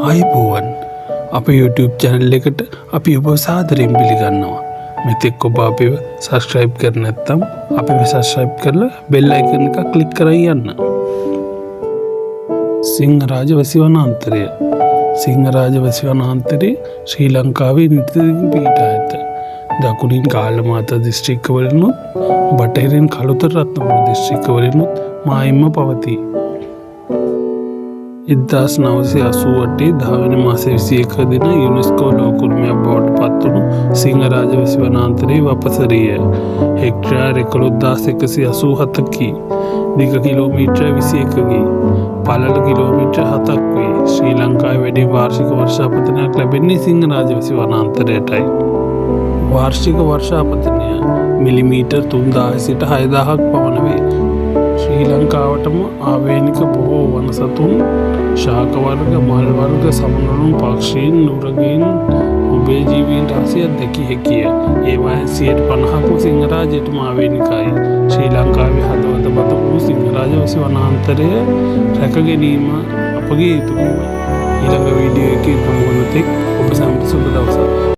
ආයුබෝවන් අප YouTube channel එකට අපි ඔබ සාදරයෙන් පිළිගන්නවා. මෙතෙක් ඔබ අපිව subscribe කර නැත්නම් අපිව subscribe කරලා bell icon එක click කරලා යන්න. සිංහරාජ වැසි වනාන්තරය. සිංහරාජ වැසි වනාන්තරය ශ්‍රී ලංකාවේ නිතින් පිහිටා ඇත. දකුණින් කාලමාතා දිස්ත්‍රික්කවලිනුත් බටහිරින් කළුතර රත්නපුර දිස්ත්‍රික්කවලිනුත් මායිම්ම පවතී. 1988 10 මාසේ 21 දින යුනෙස්කෝ ලෝක උරුමයක් බවට පත්වුණු සිංහරාජ වැසි වනාන්තරයේ වපසරිය හෙක්ටයාර් 11187කි. දිග කිලෝමීටර් 21කි. පළල කිලෝමීටර් 7ක් වේ. ශ්‍රී ලංකාවේ වැඩි වාර්ෂික වර්ෂාපතනයක් ලැබෙන්නේ සිංහරාජ වැසි වනාන්තරයටයි. වාර්ෂික වර්ෂාපතනය මිලිමීටර් 3000 සිට 6000ක් පමණ වේ. ශ්‍රී ලංකාවටම ආවේනික බොහෝ වන සතුන්, ශාක වර්ග, මල් වර්ග, සමනළුන්, පක්ෂීන්, නුරගීන්, උභයජීවීන් රාශියක් දැකිය හැකිය. ඒවායින් 50%ක්ම සිංහරාජයටම ආවේනිකයි. ශ්‍රී ලංකාවේ හදවත බඳ වූ සිංහරාජ වැසි වනාන්තරය රැක ගැනීම අපගේ යුතුකමයි. ඊළඟ වීඩියෝ එකේ හමු වන තෙක් ඔබ සැමට සුබ දවසක්.